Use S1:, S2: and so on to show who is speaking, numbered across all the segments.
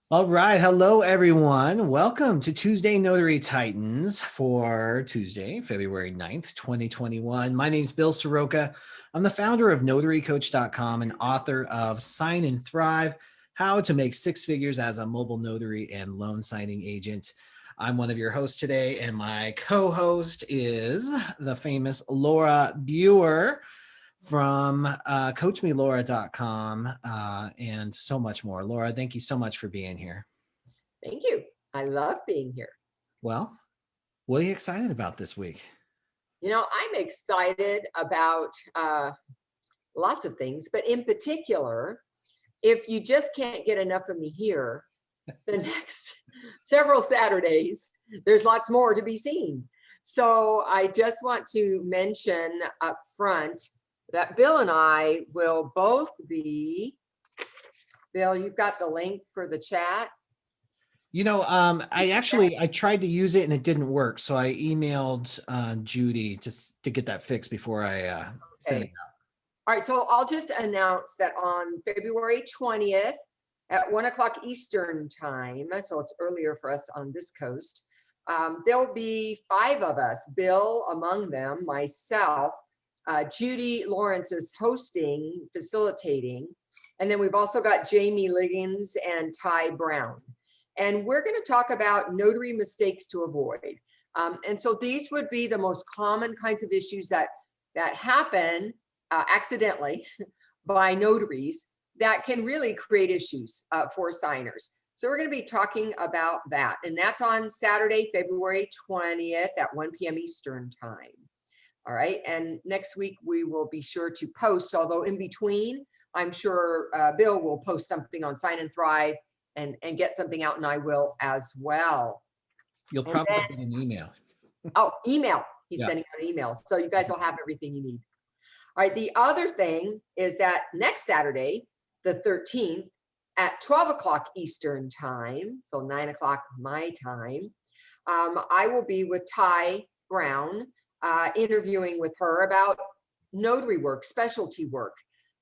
S1: All right. Hello, everyone. Welcome to Tuesday Notary Titans for Tuesday, February 9th, 2021. My name is Bill Soroka. I'm the founder of notarycoach.com and author of Sign and Thrive, How to Make Six Figures as a Mobile Notary and Loan Signing Agent. I'm one of your hosts today, and my co-host is the famous Laura Biewer from coachmelora.com and so much more. Laura, thank you so much for being here.
S2: Thank you. I love being here.
S1: Well, what are you excited about this week?
S2: You know, I'm excited about lots of things, but in particular, if you just can't get enough of me here, the next several Saturdays, there's lots more to be seen. So I just want to mention up front that Bill and I will both be, Bill, you've got the link for the chat.
S1: You know, I tried to use it and it didn't work. So I emailed Judy to get that fixed before I sent it out.
S2: All right, so I'll just announce that on February 20th at 1 o'clock Eastern time, so it's earlier for us on this coast, there will be 5 of us, Bill among them, myself, Judy Lawrence is hosting, facilitating, and then we've also got Jamie Liggins and Ty Brown. And we're going to talk about notary mistakes to avoid. And so these would be the most common kinds of issues that happen accidentally by notaries that can really create issues for signers. So we're going to be talking about that. And that's on Saturday, February 20th at 1 p.m. Eastern time. All right. And next week we will be sure to post, although in between, I'm sure Bill will post something on Sign and Thrive and get something out, and I will as well.
S1: You'll probably get an email.
S2: Oh, email. He's sending out an email. So you guys will have everything you need. All right. The other thing is that next Saturday, the 13th at 12 o'clock Eastern time, so 9 o'clock my time, I will be with Ty Brown, interviewing with her about notary work, specialty work,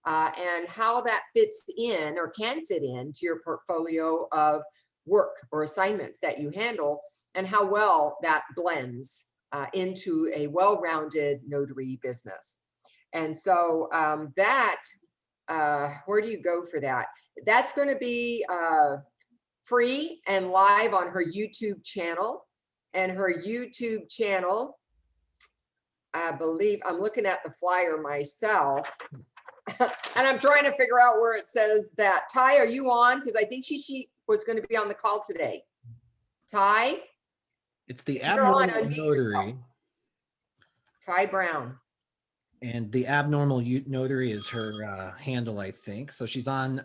S2: and how that fits in or can fit into your portfolio of work or assignments that you handle, and how well that blends into a well-rounded notary business. And so where do you go for that? That's going to be free and live on her YouTube channel. And her YouTube channel, I believe, I'm looking at the flyer myself, and I'm trying to figure out where it says that. Ty, are you on? Because I think she was going to be on the call today. Ty?
S1: It's the Abnormal Notary.
S2: Ty Brown.
S1: And the Abnormal Notary is her handle, I think. So she's on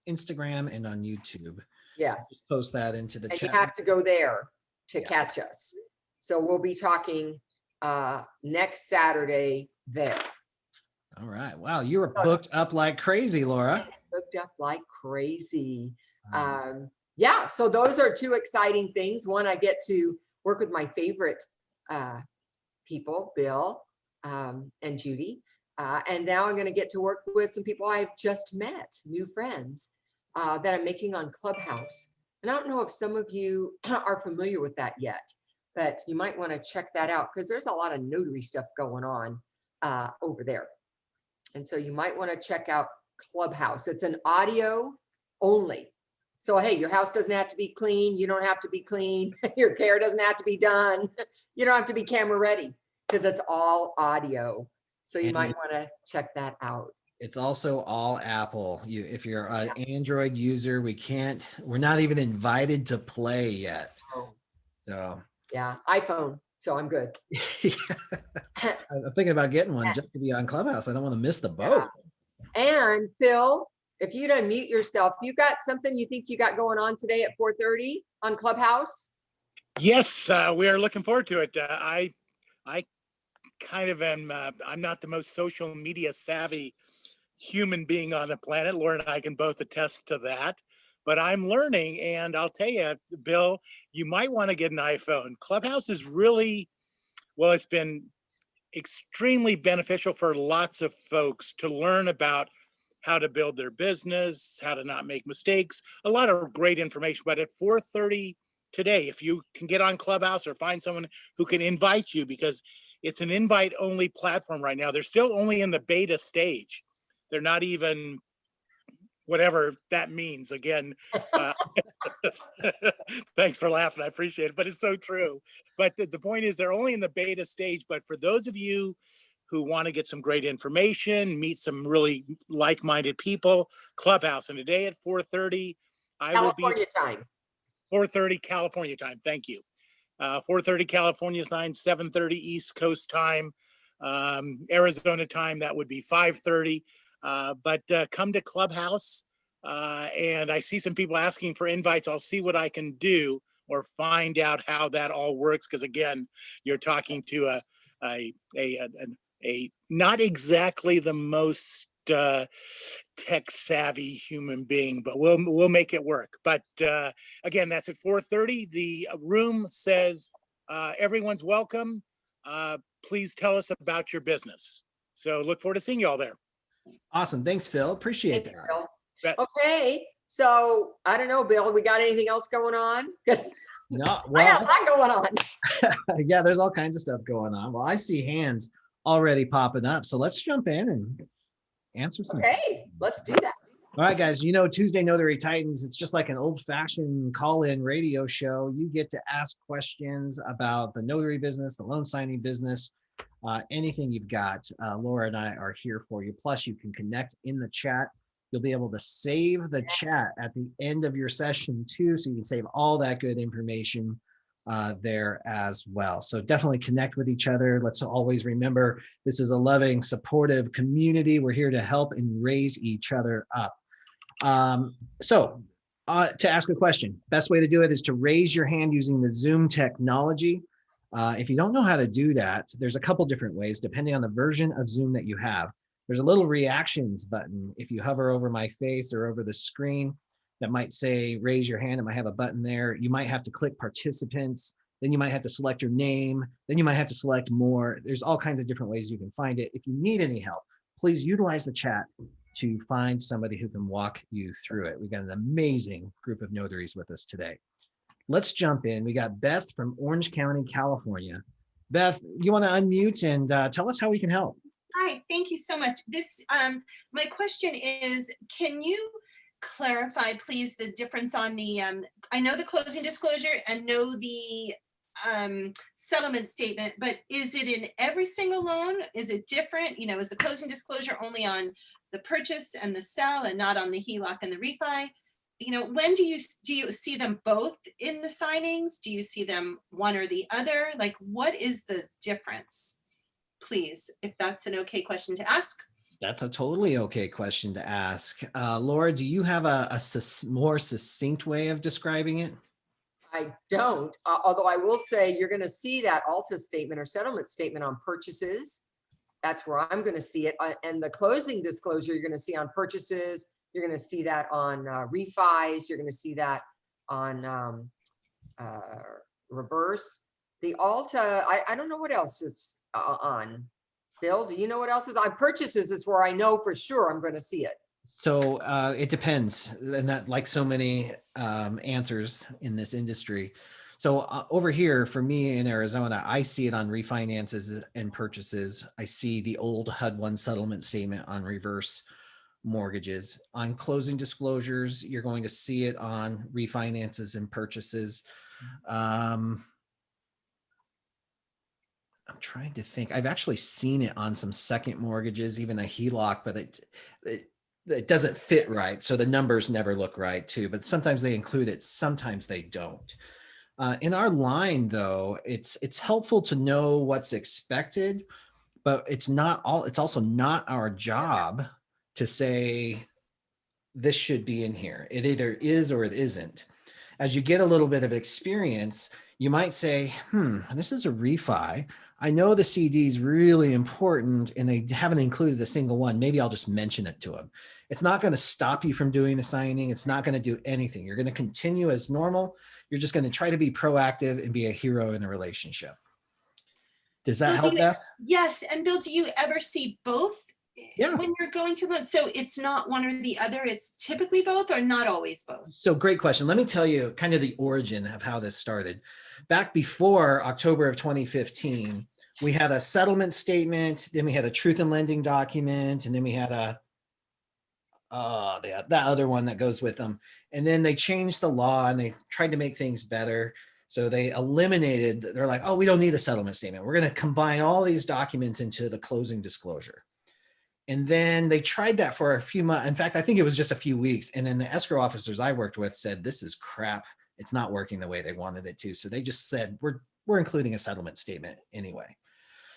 S1: Instagram and on YouTube.
S2: Yes.
S1: Just post that into the chat.
S2: You have to go there to catch us. So we'll be talking next Saturday there.
S1: All right. Wow. You were booked up like crazy, Laura.
S2: Booked up like crazy. Yeah. So those are 2 exciting things. One, I get to work with my favorite people, Bill and Judy. And now I'm going to get to work with some people I've just met, new friends that I'm making on Clubhouse. And I don't know if some of you are familiar with that yet, but you might want to check that out because there's a lot of notary stuff going on over there. And so you might want to check out Clubhouse. It's an audio only. So, hey, your house doesn't have to be clean. You don't have to be clean. Your hair doesn't have to be done. You don't have to be camera ready because it's all audio. So you might want to check that out.
S1: It's also all Apple. If you're an Android user, we're not even invited to play yet. So
S2: yeah, iPhone. So I'm good.
S1: I'm thinking about getting one just to be on Clubhouse. I don't want to miss the boat.
S2: And Phil, if you'd unmute yourself, you got something you think you got going on today at 4:30 on Clubhouse?
S3: Yes, we are looking forward to it. I kind of am, I'm not the most social media savvy human being on the planet. Laura and I can both attest to that, but I'm learning, and I'll tell you, Bill, you might want to get an iPhone. Clubhouse is really, well, it's been extremely beneficial for lots of folks to learn about how to build their business, how to not make mistakes, a lot of great information. But at 4:30 today, if you can get on Clubhouse or find someone who can invite you, because it's an invite only platform right now. They're still only in the beta stage. They're not even whatever that means. Again, thanks for laughing. I appreciate it, but it's so true. But the point is they're only in the beta stage. But for those of you who want to get some great information, meet some really like-minded people, Clubhouse. And today at 4:30, I will be
S2: California time.
S3: 4:30 California time. Thank you. 4:30 California time, 7:30 East Coast time, Arizona time, that would be 5:30. But come to Clubhouse. And I see some people asking for invites. I'll see what I can do or find out how that all works. Because again, you're talking to a not exactly the most tech savvy human being, but we'll make it work. But again, that's at 4:30. The room says everyone's welcome. Please tell us about your business. So look forward to seeing you all there.
S1: Awesome. Thanks, Phil. Appreciate
S2: Thank you,
S1: that.
S2: Bill. Okay, so I don't know, Bill, we got anything else going on? Because
S1: No,
S2: I got a
S1: well,
S2: lot going on.
S1: yeah, there's all kinds of stuff going on. Well, I see hands already popping up. So let's jump in and answer some.
S2: Okay, let's do that.
S1: All right, guys, you know, Tuesday Notary Titans, it's just like an old-fashioned call-in radio show. You get to ask questions about the notary business, the loan signing business, anything you've got. Laura and I are here for you. Plus, you can connect in the chat. You'll be able to save the chat at the end of your session too, so you can save all that good information there as well. So definitely connect with each other. Let's always remember, this is a loving, supportive community. We're here to help and raise each other up. To ask a question, best way to do it is to raise your hand using the Zoom technology. If you don't know how to do that, there's a couple different ways depending on the version of Zoom that you have. There's a little reactions button. If you hover over my face or over the screen, that might say raise your hand. It might have a button there. You might have to click participants. Then you might have to select your name. Then you might have to select more. There's all kinds of different ways you can find it. If you need any help, please utilize the chat to find somebody who can walk you through it. We've got an amazing group of notaries with us today. Let's jump in. We got Beth from Orange County, California. Beth, you want to unmute and tell us how we can help?
S4: Hi, thank you so much. My question is, can you clarify, please, the difference on the, I know the closing disclosure and know the settlement statement, but is it in every single loan? Is it different? You know, is the closing disclosure only on the purchase and the sell and not on the HELOC and the refi? You know, when do you see them both in the signings? Do you see them one or the other? Like, what is the difference? Please, if that's an okay question to ask.
S1: That's a totally okay question to ask. Laura, do you have a more succinct way of describing it?
S2: I don't, although I will say you're going to see that Alta statement or settlement statement on purchases. That's where I'm going to see it. And the closing disclosure you're going to see on purchases. You're going to see that on refis. You're going to see that on reverse. The Alta, I don't know what else is on. Bill, do you know what else is on purchases? Is where I know for sure I'm going to see it.
S1: So it depends, and that, like so many answers in this industry. So over here for me in Arizona, I see it on refinances and purchases. I see the old HUD-1 settlement statement on reverse mortgages. On closing disclosures, you're going to see it on refinances and purchases. I'm trying to think. I've actually seen it on some second mortgages, even a HELOC, but it doesn't fit right. So the numbers never look right too, but sometimes they include it, sometimes they don't. In our line though, it's helpful to know what's expected, but it's also not our job to say this should be in here. It either is or it isn't. As you get a little bit of experience, you might say, this is a refi. I know the CD is really important and they haven't included a single one. Maybe I'll just mention it to them. It's not going to stop you from doing the signing. It's not going to do anything. You're going to continue as normal. You're just going to try to be proactive and be a hero in the relationship. Does that help, Beth?
S4: Yes. And Bill, do you ever see both
S1: Yeah.
S4: when you're going to look, so it's not one or the other, it's typically both or not always both?
S1: So great question. Let me tell you kind of the origin of how this started. Back before October of 2015, we had a settlement statement, then we had a truth in lending document, and then we had that other one that goes with them. And then they changed the law and they tried to make things better. So they eliminated, they're like, oh, we don't need a settlement statement. We're going to combine all these documents into the closing disclosure. And then they tried that for a few months. In fact, I think it was just a few weeks. And then the escrow officers I worked with said, this is crap. It's not working the way they wanted it to. So they just said, we're including a settlement statement anyway.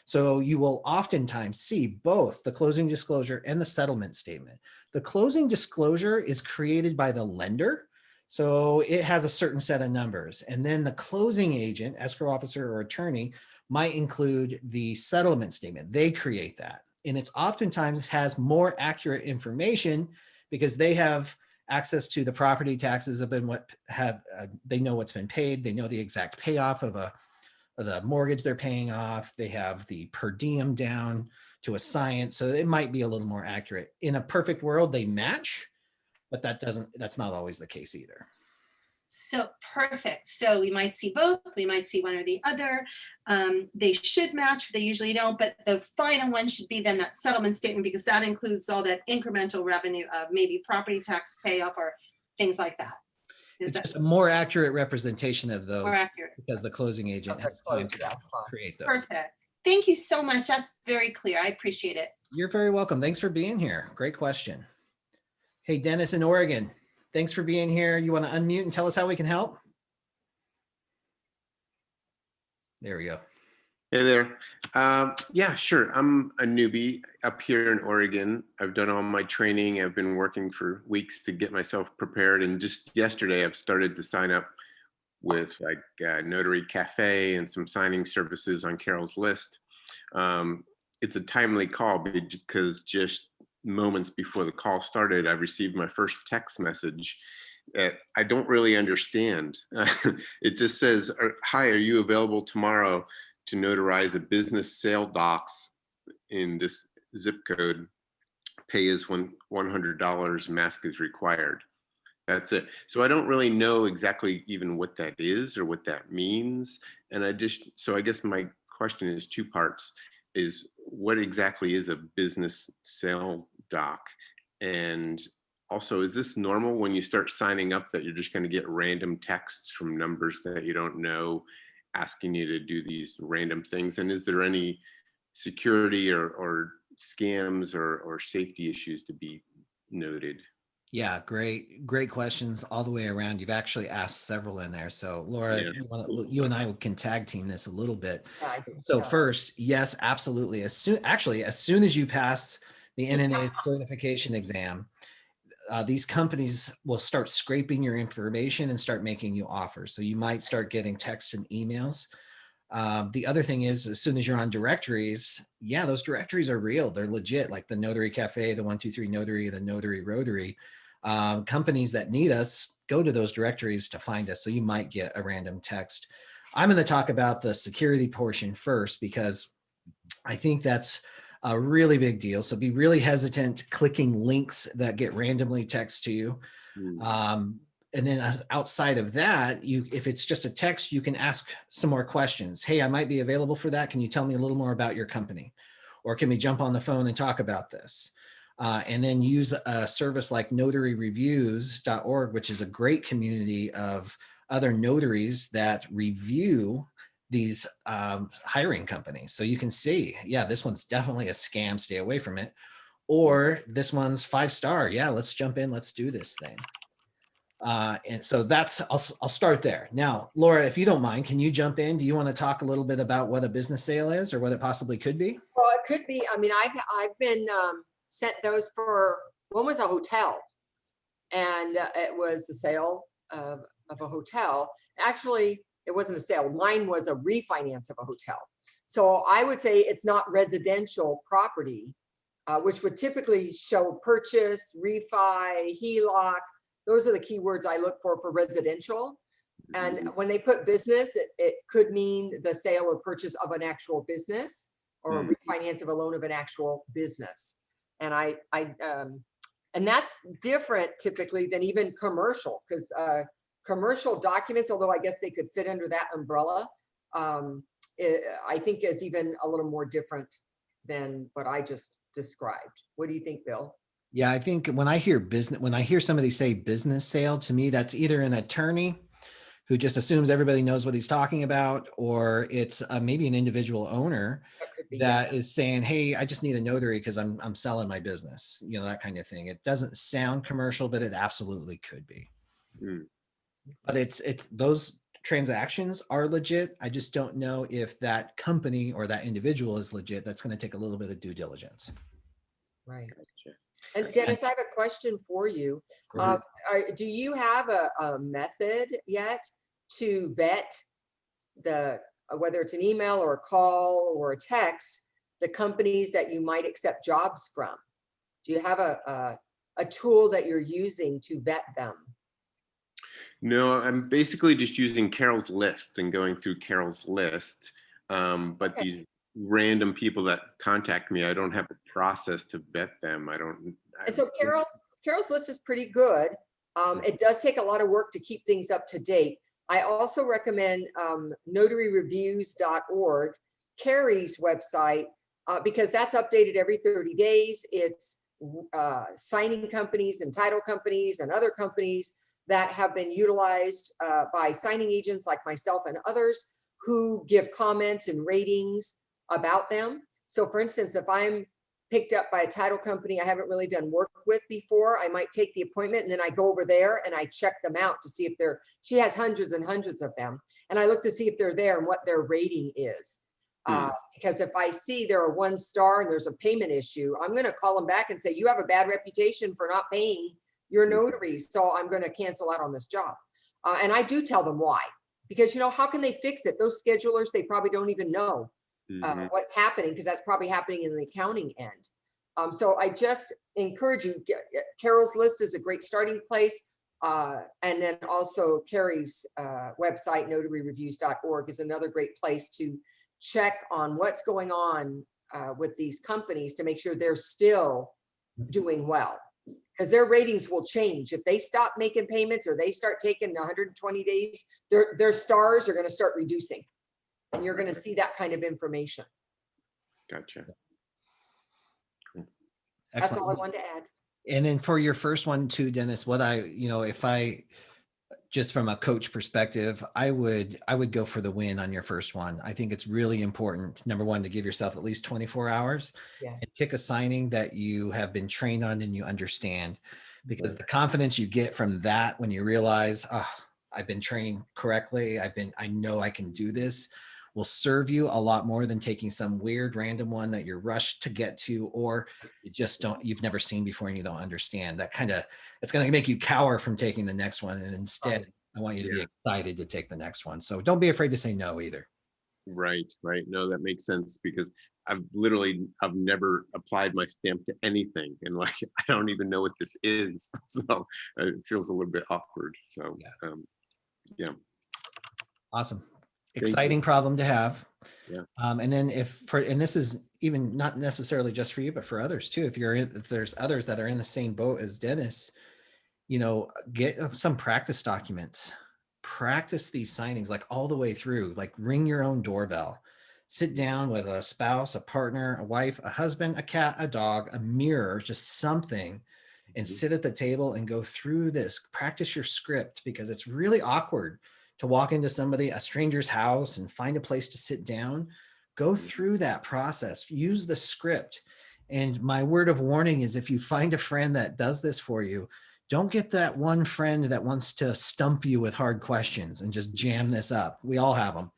S1: So you will oftentimes see both the closing disclosure and the settlement statement. The closing disclosure is created by the lender. So it has a certain set of numbers. And then the closing agent, escrow officer or attorney might include the settlement statement. They create that. And it's oftentimes has more accurate information because they have access to the property taxes they know what's been paid. They know the exact payoff of the mortgage they're paying off. They have the per diem down to a science. So it might be a little more accurate. In a perfect world, they match, but that's not always the case either.
S4: So perfect. So we might see both, we might see one or the other. They should match, they usually don't, but the final one should be then that settlement statement, because that includes all that incremental revenue of maybe property tax payoff or things like that.
S1: It's just a more accurate representation of those
S4: more accurate?
S1: because the closing agent has time to create those.
S4: Perfect. Thank you so much. That's very clear. I appreciate it.
S1: You're very welcome. Thanks for being here. Great question. Hey, Dennis in Oregon. Thanks for being here. You want to unmute and tell us how we can help? There we go.
S5: Hey there. Yeah, sure. I'm a newbie up here in Oregon. I've done all my training. I've been working for weeks to get myself prepared. And just yesterday, I've started to sign up with like Notary Cafe and some signing services on Carol's list. It's a timely call because just moments before the call started, I received my first text message that I don't really understand. It just says, hi, are you available tomorrow to notarize a business sale docs in this zip code? Pay is $100, mask is required. That's it. So I don't really know exactly even what that is or what that means. And so I guess my question is two parts. Is what exactly is a business sale doc? And also, is this normal when you start signing up that you're just going to get random texts from numbers that you don't know asking you to do these random things? And is there any security or scams or safety issues to be noted?
S1: Yeah, great questions all the way around. You've actually asked several in there. So Laura,
S5: Yeah.
S1: you and I can tag team this a little bit.
S2: I think
S1: So first, yes, absolutely. As soon as you pass the NNA certification exam, these companies will start scraping your information and start making you offers. So you might start getting texts and emails. The other thing is, as soon as you're on directories, yeah, those directories are real. They're legit, like the Notary Cafe, the 123 Notary, the Notary Rotary. Companies that need us go to those directories to find us. So you might get a random text. I'm going to talk about the security portion first, because I think that's a really big deal. So be really hesitant clicking links that get randomly text to you. And then outside of that, if it's just a text, you can ask some more questions. Hey, I might be available for that. Can you tell me a little more about your company? Or can we jump on the phone and talk about this? And then use a service like notaryreviews.org, which is a great community of other notaries that review these hiring companies. So you can see, yeah, this one's definitely a scam, stay away from it. Or this one's 5-star. Yeah, let's jump in, let's do this thing. And so I'll start there. Now, Laura, if you don't mind, can you jump in? Do you want to talk a little bit about what a business sale is or what it possibly could be?
S2: Well, it could be. I mean, I've been sent those for, one was a hotel, and it was the sale of a hotel. Actually, it wasn't a sale. Mine was a refinance of a hotel. So I would say it's not residential property, which would typically show purchase, refi, HELOC. Those are the keywords I look for residential. And when they put business, it could mean the sale or purchase of an actual business or a refinance of a loan of an actual business. And and that's different typically than even commercial, because commercial documents, although I guess they could fit under that umbrella, I think is even a little more different than what I just described. What do you think, Bill?
S1: Yeah, I think when I hear somebody say business sale, to me, that's either an attorney who just assumes everybody knows what he's talking about, or it's maybe an individual owner
S2: That could be,
S1: that is saying, "Hey, I just need a notary because I'm selling my business," that kind of thing. It doesn't sound commercial, but it absolutely could be.
S5: Mm.
S1: But it's those transactions are legit. I just don't know if that company or that individual is legit. That's going to take a little bit of due diligence.
S2: right.
S5: Gotcha.
S2: And Dennis, I have a question for you.
S1: Mhm.
S2: Do you have a method yet to vet whether it's an email or a call or a text, the companies that you might accept jobs from? Do you have a tool that you're using to vet them?
S5: No, I'm basically just using Carol's list and going through Carol's list. But
S2: Okay.
S5: these random people that contact me, I don't have a process to vet them.
S2: And so Carol's list is pretty good. It does take a lot of work to keep things up to date. I also recommend notaryreviews.org, Carrie's website, because that's updated every 30 days. It's signing companies and title companies and other companies that have been utilized by signing agents like myself and others who give comments and ratings about them. So for instance, if I'm picked up by a title company I haven't really done work with before, I might take the appointment and then I go over there and I check them out to see if she has hundreds and hundreds of them. And I look to see if they're there and what their rating is. Because if I see they're a 1-star and there's a payment issue, I'm going to call them back and say, you have a bad reputation for not paying your notaries. So I'm going to cancel out on this job. And I do tell them why, because, how can they fix it? Those schedulers, they probably don't even know what's happening, because that's probably happening in the accounting end. So I just encourage you, Carol's list is a great starting place. And then also Carrie's website, notaryreviews.org, is another great place to check on what's going on with these companies to make sure they're still doing well, because their ratings will change. If they stop making payments or they start taking 120 days, their stars are going to start reducing. And you're going to see that kind of information.
S5: Gotcha.
S1: Excellent.
S2: That's all I wanted to add.
S1: And then for your first one too, Dennis, if I, just from a coach perspective, I would go for the win on your first one. I think it's really important, number one, to give yourself at least 24 hours and pick a signing that you have been trained on and you understand, because the confidence you get from that, when you realize, I've been trained correctly, I know I can do this, will serve you a lot more than taking some weird random one that you're rushed to get to, or you've never seen before and you don't understand. It's going to make you cower from taking the next one. And instead, I want you to be excited to take the next one. So don't be afraid to say no either.
S5: Right. No, that makes sense, because I've never applied my stamp to anything, and I don't even know what this is. So it feels a little bit awkward. So yeah.
S1: Awesome. Exciting problem to have.
S5: Yeah.
S1: And then and this is even not necessarily just for you, but for others too. If there's others that are in the same boat as Dennis, get some practice documents, practice these signings, like all the way through, like ring your own doorbell, sit down with a spouse, a partner, a wife, a husband, a cat, a dog, a mirror, just something, and sit at the table and go through this, practice your script, because it's really awkward to walk into a stranger's house and find a place to sit down. Go through that process, use the script. And my word of warning is, if you find a friend that does this for you, don't get that one friend that wants to stump you with hard questions and just jam this up. We all have them.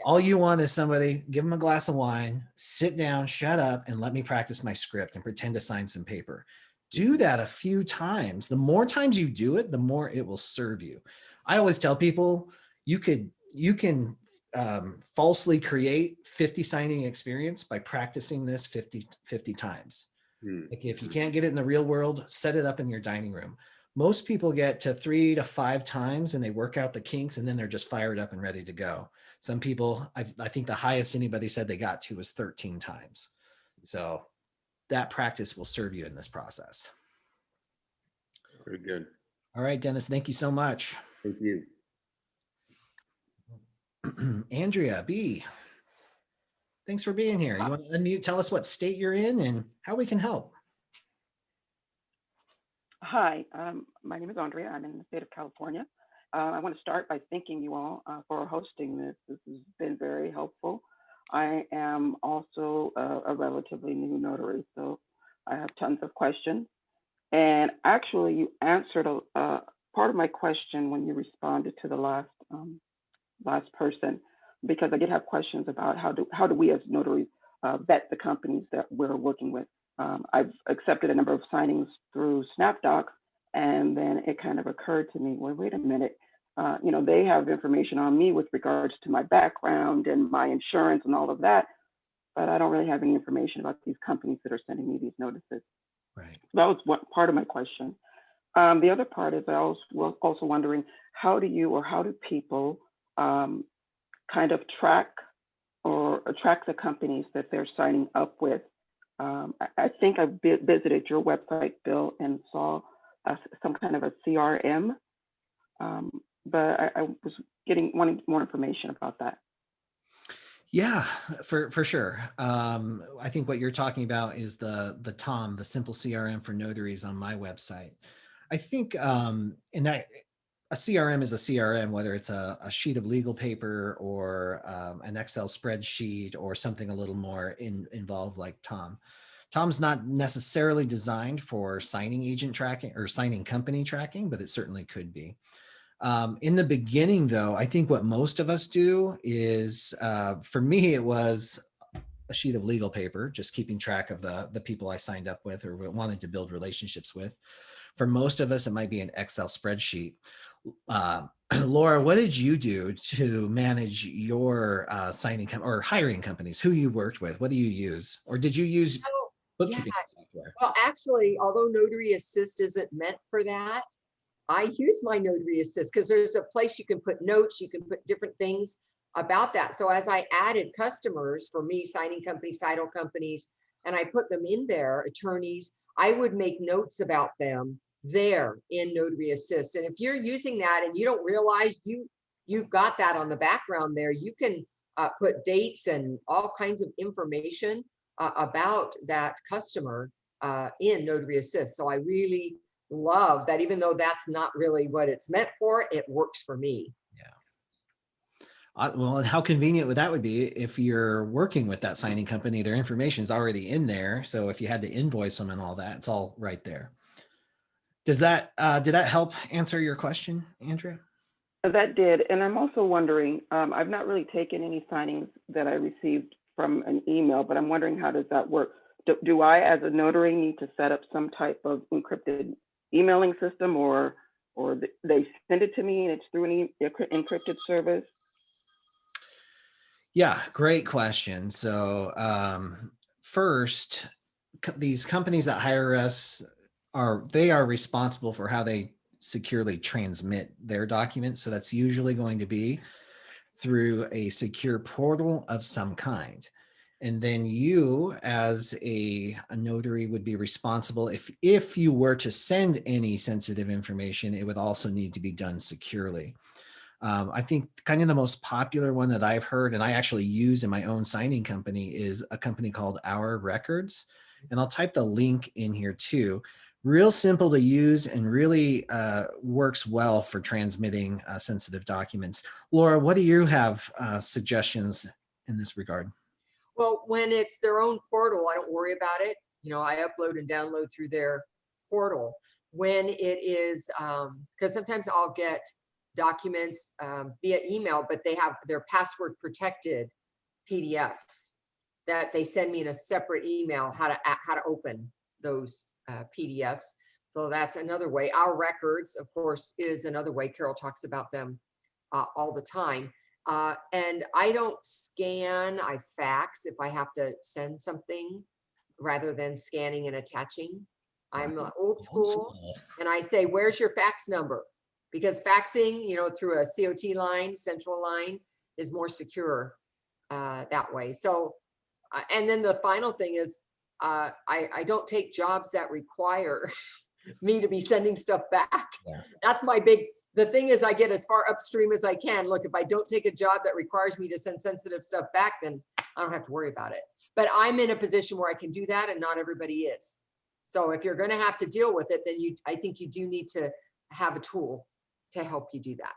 S1: All you want is somebody, give them a glass of wine, sit down, shut up, and let me practice my script and pretend to sign some paper. Do that a few times. The more times you do it, the more it will serve you. I always tell people, you can falsely create 50 signing experience by practicing this 50 times. Like if you can't get it in the real world, set it up in your dining room. Most people get to 3 to 5 times and they work out the kinks, and then they're just fired up and ready to go. Some people, I think the highest anybody said they got to was 13 times. So that practice will serve you in this process.
S5: Very good.
S1: All right, Dennis, thank you so much.
S5: Thank you.
S1: Andrea B, thanks for being here. You want to unmute, tell us what state you're in and how we can help.
S6: Hi, my name is Andrea. I'm in the state of California. I want to start by thanking you all for hosting this. This has been very helpful. I am also a relatively new notary, so I have tons of questions. And actually, you answered a part of my question when you responded to the last person, because I did have questions about how do we as notaries vet the companies that we're working with. I've accepted a number of signings through SnapDocs, and then it kind of occurred to me, well, wait a minute, they have information on me with regards to my background and my insurance and all of that, but I don't really have any information about these companies that are sending me these notices.
S1: Right.
S6: So that was one part of my question. The other part is I was also wondering, how do people kind of track the companies that they're signing up with? I think I visited your website, Bill, and saw some kind of a CRM, but I was wanting more information about that.
S1: Yeah, for sure. I think what you're talking about is the TOM, the simple CRM for notaries on my website. I think in that a CRM is a CRM, whether it's a sheet of legal paper or an Excel spreadsheet or something a little more involved like TOM. TOM's not necessarily designed for signing agent tracking or signing company tracking, but it certainly could be. In the beginning, though, I think what most of us do is, for me, it was a sheet of legal paper, just keeping track of the people I signed up with or wanted to build relationships with. For most of us, it might be an Excel spreadsheet. Laura, what did you do to manage your signing or hiring companies? Who you worked with? What do you use? Or did you use bookkeeping software?
S2: Well, actually, although Notary Assist isn't meant for that, I use my Notary Assist because there's a place you can put notes, you can put different things about that. So as I added customers for me, signing companies, title companies, and I put them in there, attorneys, I would make notes about them there in Notary Assist. And if you're using that and you don't realize you've got that on the background there, you can put dates and all kinds of information about that customer in Notary Assist. So I really love that, even though that's not really what it's meant for, it works for me.
S1: Yeah. Well, and how convenient would that be if you're working with that signing company, their information is already in there. So if you had to invoice them and all that, it's all right there. Did that help answer your question, Andrea?
S6: That did. And I'm also wondering, I've not really taken any signings that I received from an email, but I'm wondering, how does that work? Do I, as a notary, need to set up some type of encrypted emailing system, or they send it to me and it's through an encrypted service?
S1: Yeah, great question. So first, these companies that hire us are responsible for how they securely transmit their documents. So that's usually going to be through a secure portal of some kind. And then you, as a notary, would be responsible if you were to send any sensitive information, it would also need to be done securely. I think kind of the most popular one that I've heard, and I actually use in my own signing company, is a company called Our Records. And I'll type the link in here too. Real simple to use and really works well for transmitting sensitive documents. Laura, what do you have suggestions in this regard?
S2: Well, when it's their own portal, I don't worry about it. I upload and download through their portal. When it is, because sometimes I'll get documents via email, but they have their password protected PDFs that they send me in a separate email how to open those PDFs. So that's another way. Our Records, of course, is another way. Carol talks about them all the time. And I don't scan, I fax if I have to send something rather than scanning and attaching. I'm old school, and I say, where's your fax number? Because faxing, through a COT line, central line, is more secure that way. So, and then the final thing is, I don't take jobs that require me to be sending stuff back.
S1: Yeah.
S2: That's the thing is I get as far upstream as I can. Look, if I don't take a job that requires me to send sensitive stuff back, then I don't have to worry about it. But I'm in a position where I can do that, and not everybody is. So if you're going to have to deal with it, then I think you do need to have a tool to help you do that.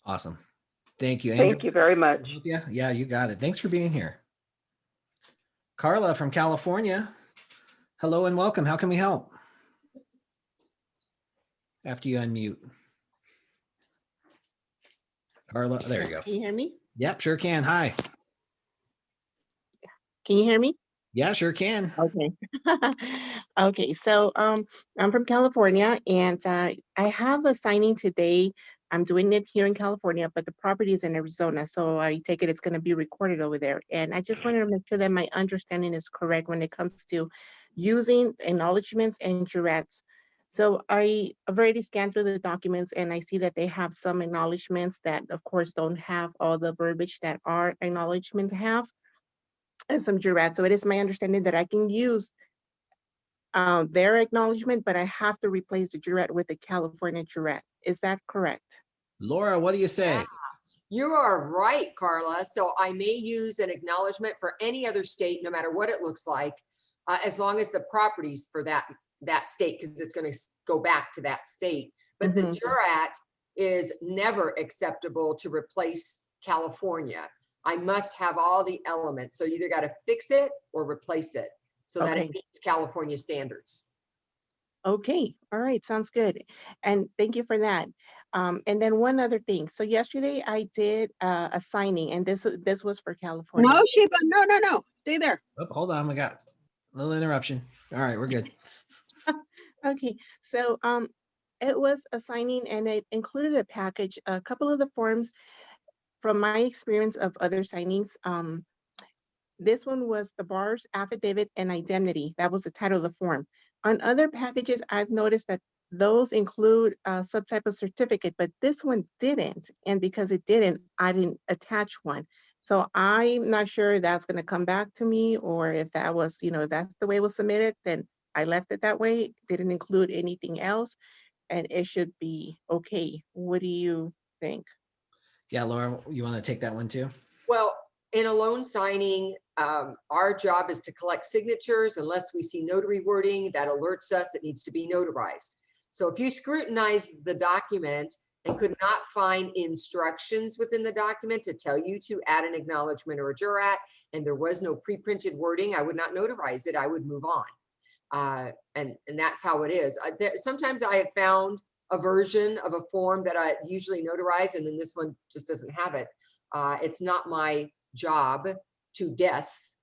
S1: Awesome. Thank you, Andrew.
S6: Thank you very much.
S1: Yeah, you got it. Thanks for being here. Carla from California. Hello and welcome. How can we help? After you unmute. Carla, there you go.
S7: Can you hear me?
S1: Yep, sure can. Hi.
S7: Can you hear me?
S1: Yeah, sure can.
S7: Okay. Okay, so I'm from California, and I have a signing today. I'm doing it here in California, but the property is in Arizona, so I take it it's going to be recorded over there. And I just wanted to make sure that my understanding is correct when it comes to using acknowledgements and jurats. So I've already scanned through the documents, and I see that they have some acknowledgements that, of course, don't have all the verbiage that our acknowledgements have, and some jurats. So it is my understanding that I can use their acknowledgement, but I have to replace the jurat with a California jurat. Is that correct?
S1: Laura, what do you say?
S2: Yeah. You are right, Carla. So I may use an acknowledgement for any other state, no matter what it looks like, as long as the property's for that state, because it's going to go back to that state. But the jurat is never acceptable to replace California. I must have all the elements. So you either got to fix it or replace it so that it meets California standards.
S7: Okay, all right, sounds good. And thank you for that. And then one other thing. So yesterday I did a signing, and this was for California.
S8: No, Sheba, no. Stay there.
S1: Oh, hold on, we got a little interruption. All right, we're good.
S7: Okay, so it was a signing, and it included a package, a couple of the forms. From my experience of other signings, this one was the bar's affidavit and identity. That was the title of the form. On other packages, I've noticed that those include some type of certificate, but this one didn't. And because it didn't, I didn't attach one. So I'm not sure if that's going to come back to me, or if that was, that's the way it was submitted, then I left it that way. Didn't include anything else, and it should be okay. What do you think?
S1: Yeah, Laura, you want to take that one too?
S2: Well, in a loan signing, our job is to collect signatures unless we see notary wording that alerts us it needs to be notarized. So if you scrutinize the document and could not find instructions within the document to tell you to add an acknowledgement or a jurat, and there was no pre-printed wording, I would not notarize it. I would move on. And that's how it is. Sometimes I have found a version of a form that I usually notarize, and then this one just doesn't have it. It's not my job to guess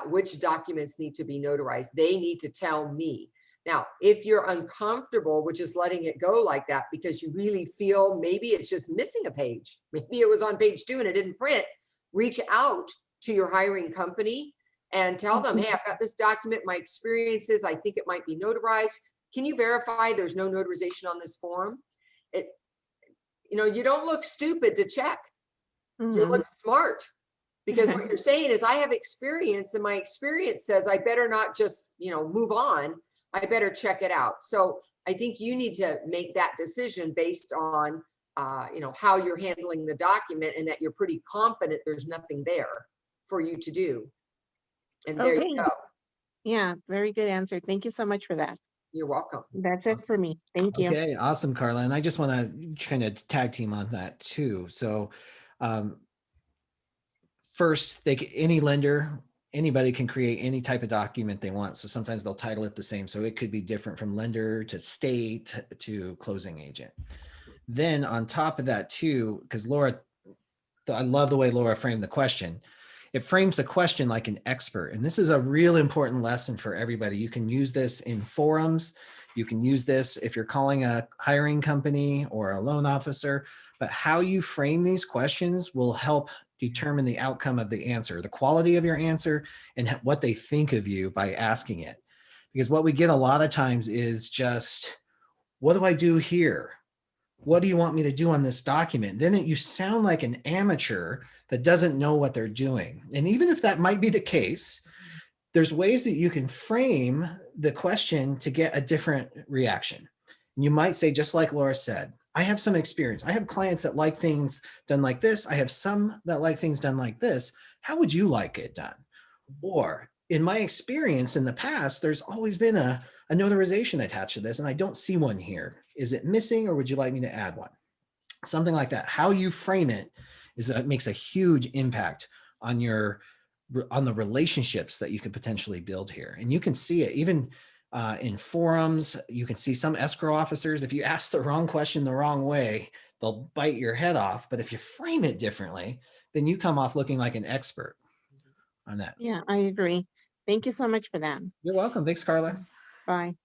S2: which documents need to be notarized. They need to tell me. Now, if you're uncomfortable with just letting it go like that because you really feel maybe it's just missing a page, maybe it was on page 2 and it didn't print, reach out to your hiring company and tell them, hey, I've got this document, my experience is I think it might be notarized. Can you verify there's no notarization on this form? You don't look stupid to check. You look smart, because what you're saying is I have experience, and my experience says I better not just, move on. I better check it out. So I think you need to make that decision based on, how you're handling the document, and that you're pretty confident there's nothing there for you to do. And there you go.
S7: Yeah, very good answer. Thank you so much for that.
S2: You're welcome.
S7: That's it for me. Thank you.
S1: Okay, awesome, Carla. And I just want to kind of tag team on that too. So first, any lender, anybody can create any type of document they want. So sometimes they'll title it the same. So it could be different from lender to state to closing agent. Then on top of that too, because Laura, I love the way Laura framed the question. It frames the question like an expert. And this is a real important lesson for everybody. You can use this in forums. You can use this if you're calling a hiring company or a loan officer, but how you frame these questions will help determine the outcome of the answer, the quality of your answer, and what they think of you by asking it. Because what we get a lot of times is just, what do I do here? What do you want me to do on this document? Then you sound like an amateur that doesn't know what they're doing. And even if that might be the case, there's ways that you can frame the question to get a different reaction. You might say, just like Laura said, I have some experience. I have clients that like things done like this. I have some that like things done like this. How would you like it done? Or in my experience in the past, there's always been a notarization attached to this, and I don't see one here. Is it missing, or would you like me to add one? Something like that. How you frame it makes a huge impact on the relationships that you could potentially build here. And you can see it even in forums. You can see some escrow officers, if you ask the wrong question the wrong way, they'll bite your head off. But if you frame it differently, then you come off looking like an expert on that.
S7: Yeah, I agree. Thank you so much for that.
S1: You're welcome. Thanks, Carla.
S7: Bye.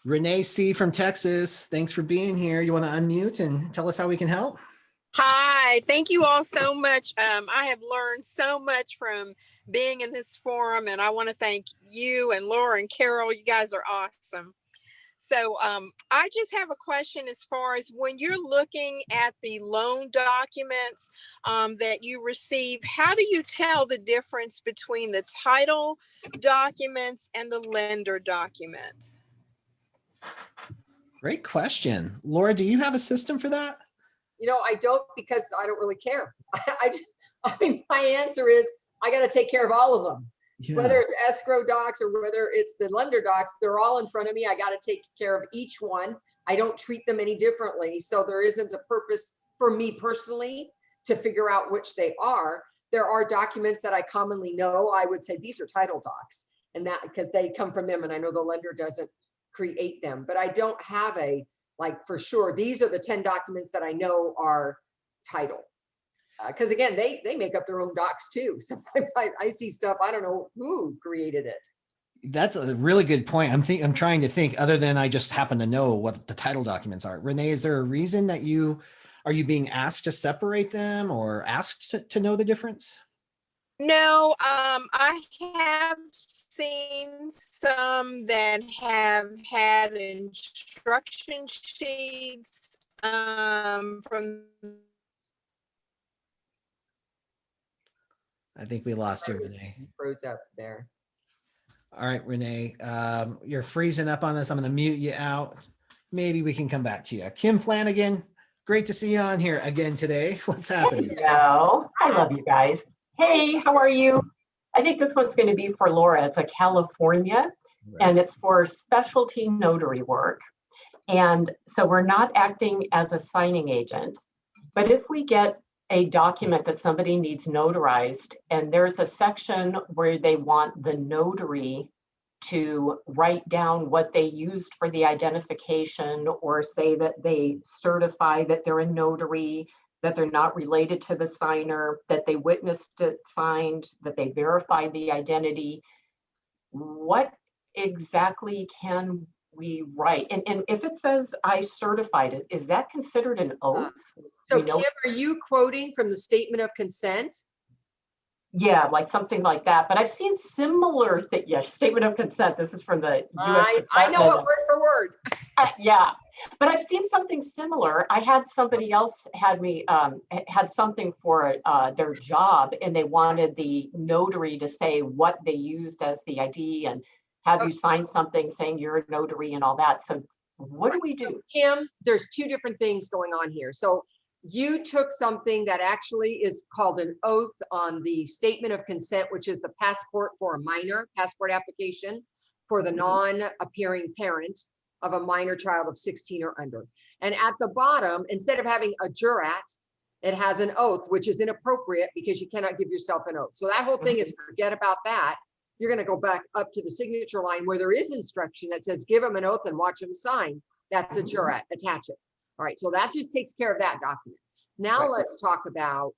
S1: Renee C. from Texas, thanks for being here. You want to unmute and tell us how we can help?
S8: Hi, thank you all so much. I have learned so much from being in this forum, and I want to thank you and Laura and Carol. You guys are awesome. So I just have a question as far as when you're looking at the loan documents that you receive, how do you tell the difference between the title documents and the lender documents?
S1: Great question. Laura, do you have a system for that?
S2: I don't, because I don't really care. I mean, my answer is I got to take care of all of them. Yeah. Whether it's escrow docs or whether it's the lender docs, they're all in front of me. I got to take care of each one. I don't treat them any differently. So there isn't a purpose for me personally to figure out which they are. There are documents that I commonly know. I would say these are title docs, and that because they come from them, and I know the lender doesn't create them, but I don't have a, like, for sure, these are the 10 documents that I know are title. Because again, they make up their own docs too. Sometimes I see stuff, I don't know who created it.
S1: That's a really good point. I'm trying to think, other than I just happen to know what the title documents are. Renee, is there a reason that are you being asked to separate them or asked to know the difference?
S8: No, I have seen some that have had instruction sheets from.
S1: I think we lost you, Renee.
S2: You froze up there.
S1: All right, Renee, you're freezing up on this. I'm going to mute you out. Maybe we can come back to you. Kim Flanagan, great to see you on here again today. What's happening?
S9: Hello, I love you guys. Hey, how are you? I think this one's going to be for Laura. It's a California, and it's for specialty notary work. And so we're not acting as a signing agent, but if we get a document that somebody needs notarized, and there's a section where they want the notary to write down what they used for the identification, or say that they certify that they're a notary, that they're not related to the signer, that they witnessed it signed, that they verified the identity, what exactly can we write? And if it says I certified it, is that considered an oath?
S2: So Kim, are you quoting from the statement of consent?
S9: Yeah, like something like that. But I've seen similar things. Yeah, statement of consent. This is from the U.S.
S2: I know it word for word.
S9: Yeah, but I've seen something similar. I had somebody else had something for their job, and they wanted the notary to say what they used as the ID and have you sign something saying you're a notary and all that. So what do we do?
S2: Kim, there's two different things going on here. So you took something that actually is called an oath on the statement of consent, which is the passport for a minor, passport application for the non-appearing parent of a minor child of 16 or under. And at the bottom, instead of having a jurat, it has an oath, which is inappropriate because you cannot give yourself an oath. So that whole thing is, forget about that. You're going to go back up to the signature line where there is instruction that says, give them an oath and watch them sign. That's a jurat, attach it. All right, so that just takes care of that document. Now let's talk about,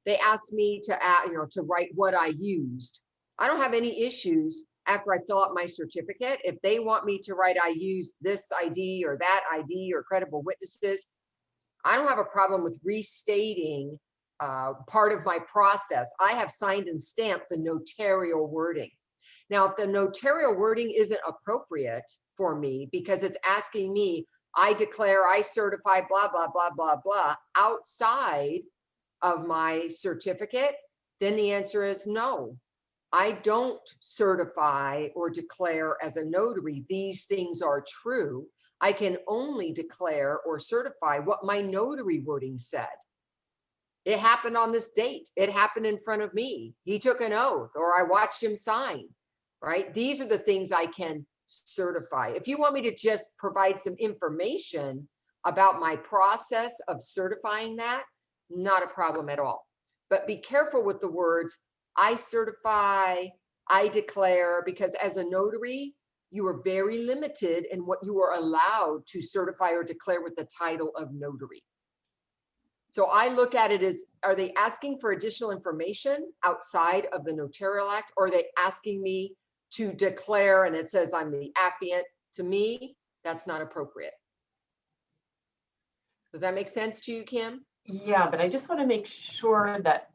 S2: they asked me to add, to write what I used. I don't have any issues after I fill out my certificate. If they want me to write, I used this ID or that ID or credible witnesses, I don't have a problem with restating part of my process. I have signed and stamped the notarial wording. Now, if the notarial wording isn't appropriate for me because it's asking me, I declare, I certify, blah, blah, blah, blah, blah, outside of my certificate, then the answer is no. I don't certify or declare as a notary these things are true. I can only declare or certify what my notary wording said. It happened on this date. It happened in front of me. He took an oath, or I watched him sign, right? These are the things I can certify. If you want me to just provide some information about my process of certifying that, not a problem at all. But be careful with the words, I certify, I declare, because as a notary, you are very limited in what you are allowed to certify or declare with the title of notary. So I look at it as, are they asking for additional information outside of the Notarial Act, or are they asking me to declare, and it says I'm the affiant? To me, that's not appropriate. Does that make sense to you, Kim?
S9: Yeah, but I just want to make sure that,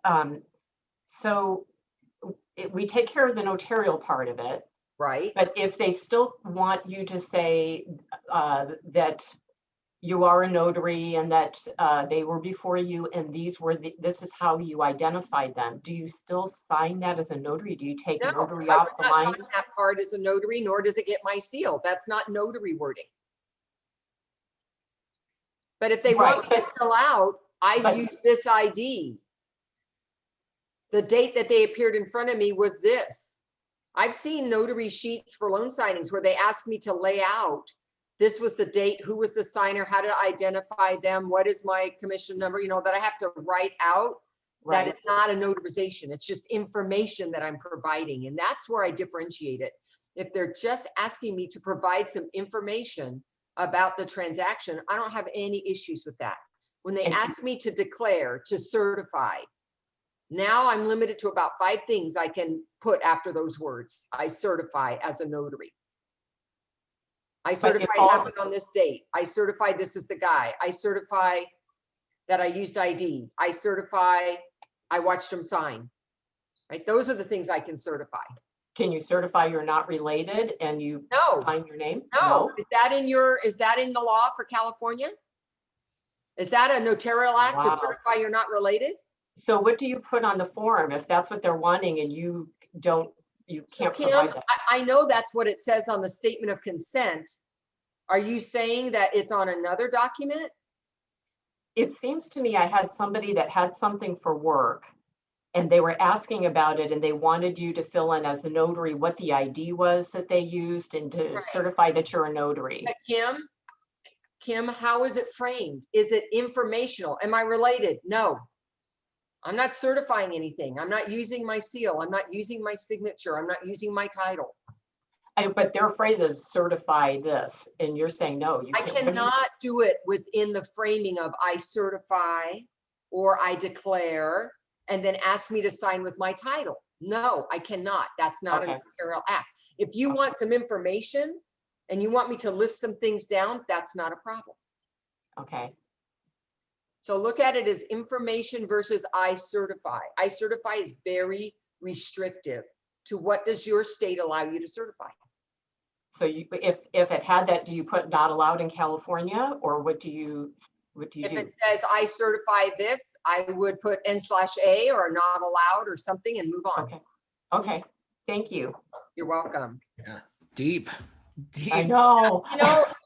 S9: we take care of the notarial part of it.
S2: Right.
S9: But if they still want you to say that you are a notary and that they were before you and this is how you identified them, do you still sign that as a notary? Do you take
S2: No,
S9: notary
S2: I
S9: off
S2: would
S9: the
S2: not
S9: line?
S2: sign that part as a notary, nor does it get my seal. That's not notary wording. But if they want me to fill out, I use this ID. The date that they appeared in front of me was this. I've seen notary sheets for loan signings where they ask me to lay out, this was the date, who was the signer, how to identify them, what is my commission number, that I have to write out. That is not a notarization. It's just information that I'm providing. And that's where I differentiate it. If they're just asking me to provide some information about the transaction, I don't have any issues with that. When they ask me to declare, to certify, now I'm limited to about 5 things I can put after those words. I certify as a notary. I certify it happened on this date. I certify this is the guy. I certify that I used ID. I certify I watched him sign. Right? Those are the things I can certify.
S9: Can you certify you're not related and you sign your name?
S2: No. Is that in the law for California? Is that a notarial act to certify you're not related?
S9: So what do you put on the form if that's what they're wanting and you can't provide that?
S2: I know that's what it says on the statement of consent. Are you saying that it's on another document?
S9: It seems to me I had somebody that had something for work and they were asking about it and they wanted you to fill in as the notary what the ID was that they used and to certify that you're a notary.
S2: Kim, how is it framed? Is it informational? Am I related? No. I'm not certifying anything. I'm not using my seal. I'm not using my signature. I'm not using my title.
S9: But their phrase is certify this, and you're saying no.
S2: I cannot do it within the framing of I certify or I declare and then ask me to sign with my title. No, I cannot. That's not a notarial act. If you want some information and you want me to list some things down, that's not a problem.
S9: Okay.
S2: So look at it as information versus I certify. I certify is very restrictive to what does your state allow you to certify.
S9: So if it had that, do you put not allowed in California, or what do you do?
S2: If it says I certify this, I would put N/A or not allowed or something and move on.
S9: Okay. Thank you.
S2: You're welcome.
S1: Yeah. Deep.
S9: I know.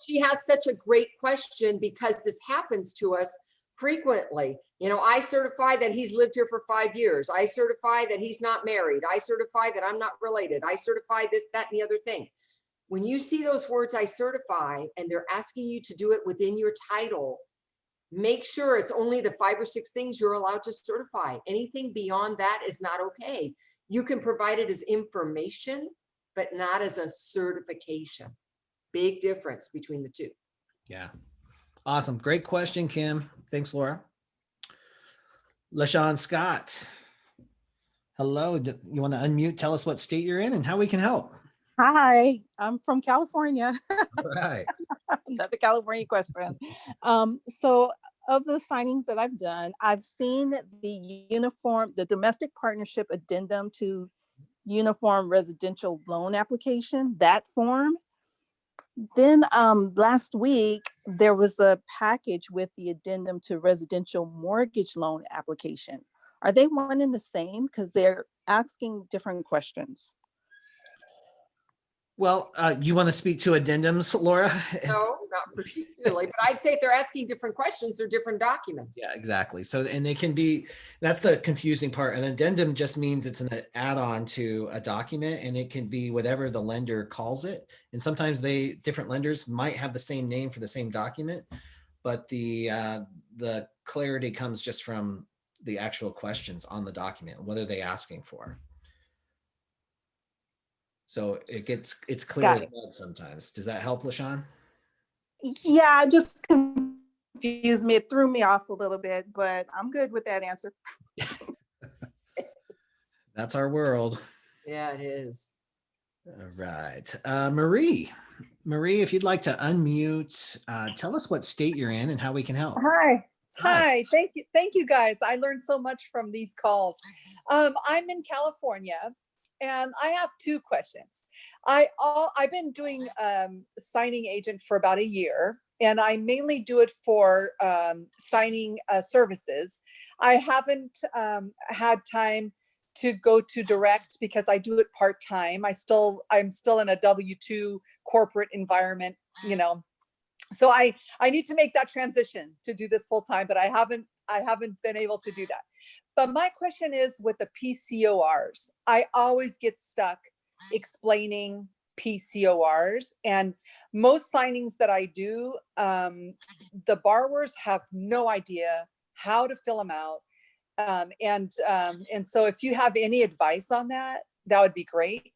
S2: She has such a great question because this happens to us frequently. I certify that he's lived here for 5 years. I certify that he's not married. I certify that I'm not related. I certify this, that, and the other thing. When you see those words, I certify, and they're asking you to do it within your title, make sure it's only the 5 or 6 things you're allowed to certify. Anything beyond that is not okay. You can provide it as information, but not as a certification. Big difference between the two.
S1: Yeah. Awesome. Great question, Kim. Thanks, Laura. LaShawn Scott. Hello. You want to unmute? Tell us what state you're in and how we can help.
S10: Hi, I'm from California.
S1: All right.
S10: Another California question. So of the signings that I've done, I've seen the domestic partnership addendum to uniform residential loan application, that form. Then last week, there was a package with the addendum to residential mortgage loan application. Are they one and the same? Because they're asking different questions.
S1: Well, you want to speak to addendums, Laura?
S2: No, not particularly, but I'd say if they're asking different questions, they're different documents.
S1: Yeah, exactly. So, and they can be, that's the confusing part. An addendum just means it's an add-on to a document, and it can be whatever the lender calls it. And sometimes different lenders might have the same name for the same document, but the clarity comes just from the actual questions on the document. What are they asking for? So it's clear as mud sometimes. Does that help, LaShawn?
S10: Yeah, it just confused me. It threw me off a little bit, but I'm good with that answer.
S1: That's our world.
S2: Yeah, it is.
S1: All right. Marie, if you'd like to unmute, tell us what state you're in and how we can help.
S11: Hi.
S1: Hi.
S11: Hi. Thank you guys. I learned so much from these calls. I'm in California and I have two questions. I've been doing signing agent for about a year, and I mainly do it for signing services. I haven't had time to go to direct because I do it part-time. I'm still in a W-2 corporate environment, you know. So I need to make that transition to do this full-time, but I haven't been able to do that. But my question is with the PCORs, I always get stuck explaining PCORs, and most signings that I do, the borrowers have no idea how to fill them out. And so if you have any advice on that, that would be great.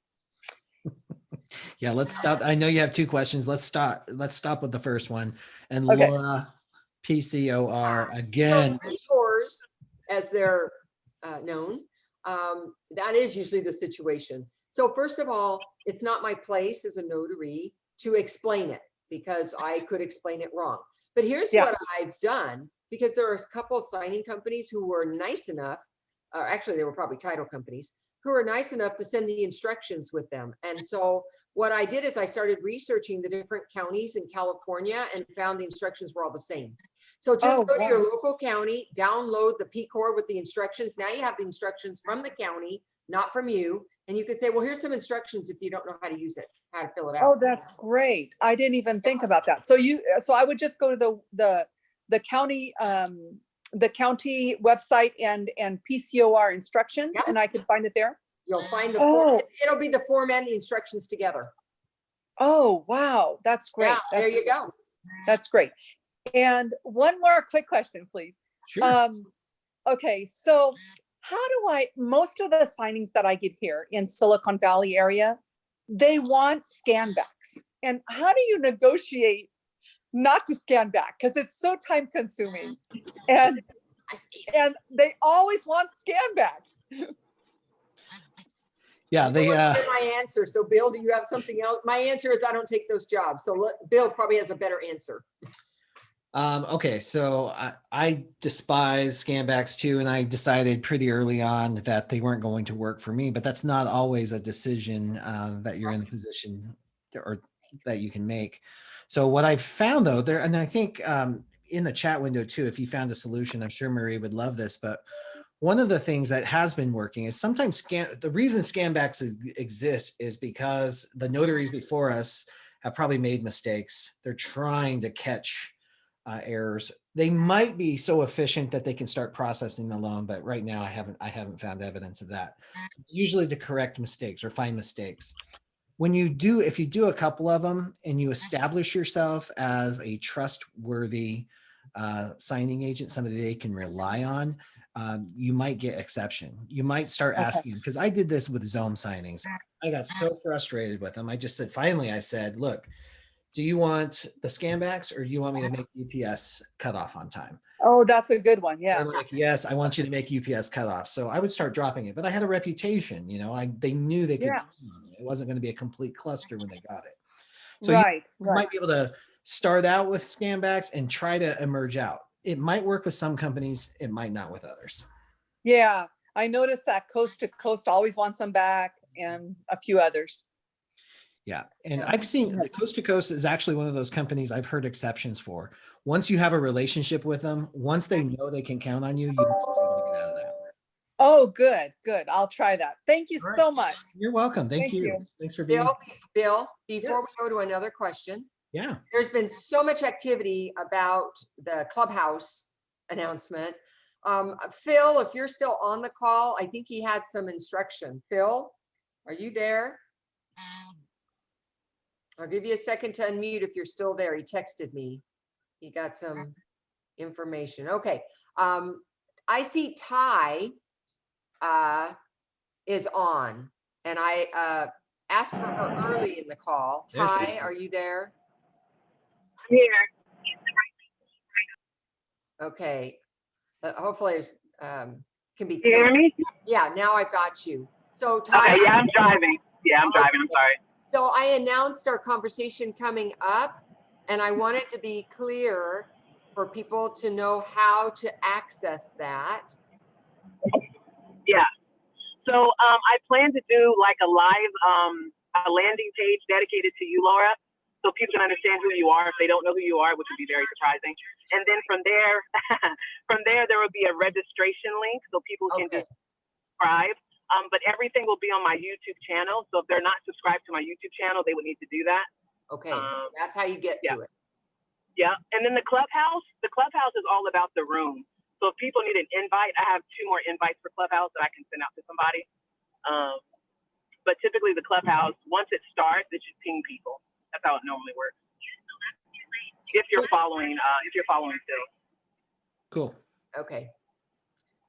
S1: Yeah, let's stop. I know you have two questions. Let's stop with the first one. And
S11: Okay.
S1: Laura, PCOR again.
S2: So PCORs, as they're known, that is usually the situation. So first of all, it's not my place as a notary to explain it, because I could explain it wrong. But here's what I've done, because there are a couple of signing companies who were nice enough, or actually they were probably title companies, who were nice enough to send the instructions with them. And so what I did is I started researching the different counties in California and found the instructions were all the same. So just go to your local county, download the PCOR with the instructions. Now you have the instructions from the county, not from you. And you could say, well, here's some instructions if you don't know how to use it, how to fill it out.
S11: Oh, that's great. I didn't even think about that. So I would just go to the county website and PCOR instructions, and I could find it there.
S2: You'll find the form. It'll be the form and the instructions together.
S11: Oh, wow. That's great.
S2: Yeah, there you go.
S11: That's great. And one more quick question, please.
S1: Sure.
S11: Okay, so most of the signings that I get here in Silicon Valley area, they want scan backs. And how do you negotiate not to scan back? Because it's so time consuming. And they always want scan backs.
S1: Yeah,
S2: my answer. So Bill, do you have something else? My answer is I don't take those jobs. So Bill probably has a better answer.
S1: Okay, so I despise scanbacks too, and I decided pretty early on that they weren't going to work for me, but that's not always a decision that you're in the position or that you can make. So what I've found though, and I think in the chat window too, if you found a solution, I'm sure Marie would love this, but one of the things that has been working is sometimes the reason scanbacks exist is because the notaries before us have probably made mistakes. They're trying to catch errors. They might be so efficient that they can start processing the loan, but right now I haven't found evidence of that. Usually to correct mistakes or find mistakes. If you do a couple of them and you establish yourself as a trustworthy signing agent, somebody they can rely on, you might get exception. You might start asking, because I did this with Zoom signings. I got so frustrated with them. I just said, finally, I said, look, do you want the scanbacks or do you want me to make UPS cutoff on time?
S11: Oh, that's a good one. Yeah.
S1: They're like, yes, I want you to make UPS cutoff. So I would start dropping it, but I had a reputation, they knew they could. It wasn't going to be a complete cluster when they got it. So you might be able to start out with scanbacks and try to emerge out. It might work with some companies. It might not with others.
S11: Yeah. I noticed that Coast to Coast always wants them back and a few others.
S1: Yeah. And I've seen the Coast to Coast is actually one of those companies I've heard exceptions for. Once you have a relationship with them, once they know they can count on you, you might be able to get out of that.
S11: Oh, good, good. I'll try that. Thank you
S1: All right.
S11: so much.
S1: You're welcome. Thank
S11: Thank
S1: you.
S11: you.
S1: Thanks for being.
S2: Bill, before
S1: Yes.
S2: we go to another question,
S1: Yeah.
S2: there's been so much activity about the Clubhouse announcement. Phil, if you're still on the call, I think he had some instruction. Phil, are you there? I'll give you a second to unmute if you're still there. He texted me. He got some information. Okay. I see Ty is on, and I asked for her early in the call.
S5: There she
S2: Ty, are you there?
S12: Here.
S2: Okay. Hopefully it's can be
S12: Can you hear
S2: clear.
S12: me?
S2: Yeah, now I've got you. So Ty.
S12: Okay, yeah, I'm driving. Yeah, I'm driving. I'm sorry.
S2: So I announced our conversation coming up, and I wanted to be clear for people to know how to access that.
S12: Yeah. So I plan to do like a live a landing page dedicated to you, Laura, so people can understand who you are if they don't know who you are, which would be very surprising. And then from there, there will be a registration link so people can
S2: Okay.
S12: subscribe. But everything will be on my YouTube channel. So if they're not subscribed to my YouTube channel, they would need to do that.
S2: Okay, that's how you get to it.
S12: Yeah. And then the Clubhouse is all about the room. So if people need an invite, I have 2 more invites for Clubhouse that I can send out to somebody. But typically the Clubhouse, once it starts, it should ping people. That's how it normally works. If you're following Phil.
S1: Cool.
S2: Okay.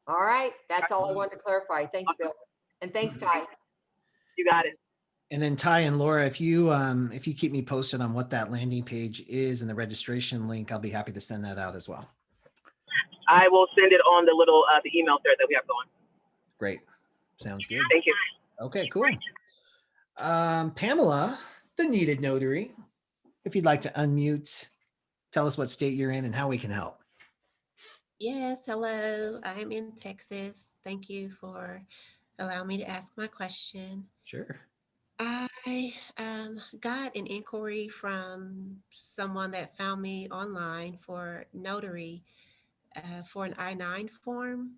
S2: All right, that's all I wanted to clarify. Thanks, Bill. And thanks, Ty.
S12: You got it.
S1: And then Ty and Laura, if you keep me posted on what that landing page is and the registration link, I'll be happy to send that out as well.
S12: I will send it on the little the email thread that we have going.
S1: Great. Sounds good.
S12: Thank you.
S1: Okay, cool. Pamela, the needed notary, if you'd like to unmute, tell us what state you're in and how we can help.
S13: Yes, hello. I'm in Texas. Thank you for allowing me to ask my question.
S1: Sure.
S13: I got an inquiry from someone that found me online for notary for an I-9 form,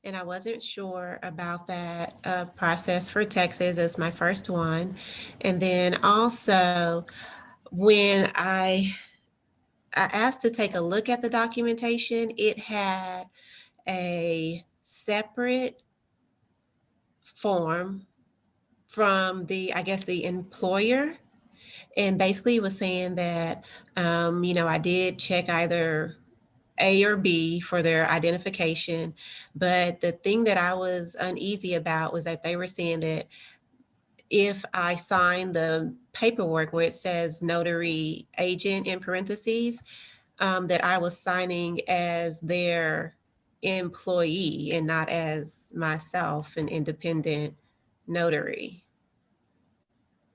S13: and I wasn't sure about that process for Texas as my first one. And then also when I asked to take a look at the documentation, it had a separate form from the, I guess, the employer. And basically it was saying that, I did check either A or B for their identification. But the thing that I was uneasy about was that they were saying that if I sign the paperwork where it says notary agent in parentheses, that I was signing as their employee and not as myself, an independent notary.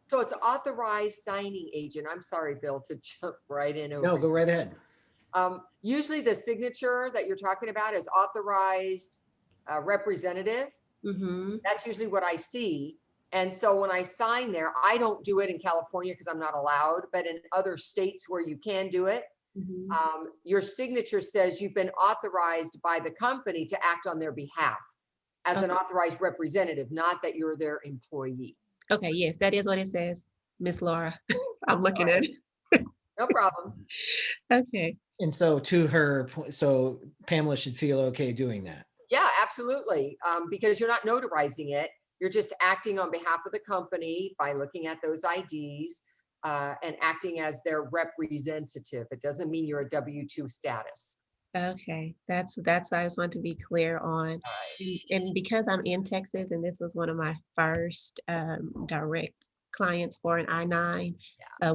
S2: So it's authorized signing agent. I'm sorry, Bill, to jump right in.
S1: No, go right ahead.
S2: Usually the signature that you're talking about is authorized representative.
S13: Mm-hmm.
S2: That's usually what I see. And so when I sign there, I don't do it in California because I'm not allowed, but in other states where you can do it,
S13: Mm-hmm.
S2: Your signature says you've been authorized by the company to act on their behalf as an authorized representative, not that you're their employee.
S13: Okay, yes, that is what it says, Miss Laura. I'm looking at it.
S2: No problem.
S13: Okay.
S1: And so to her point, so Pamela should feel okay doing that.
S2: Yeah, absolutely. Because you're not notarizing it. You're just acting on behalf of the company by looking at those IDs and acting as their representative. It doesn't mean you're a W-2 status.
S13: Okay, that's what I just want to be clear on. And because I'm in Texas and this was one of my first direct clients for an I-9,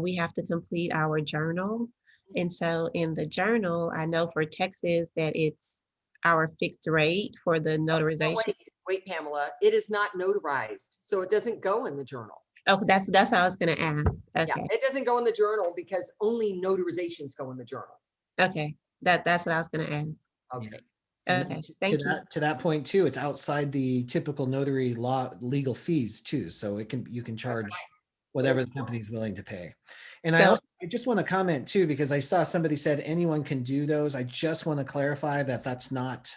S13: we have to complete our journal. And so in the journal, I know for Texas that it's our fixed rate for the notarization.
S2: Wait, Pamela, it is not notarized, so it doesn't go in the journal.
S13: Okay, that's what I was gonna ask. Okay.
S2: Yeah, it doesn't go in the journal because only notarizations go in the journal.
S13: Okay, that's what I was gonna ask.
S2: Okay.
S13: Okay, thank you.
S1: To that point too, it's outside the typical notary law legal fees too. So you can charge whatever the company is willing to pay. And I just want to comment too, because I saw somebody said anyone can do those. I just want to clarify that that's not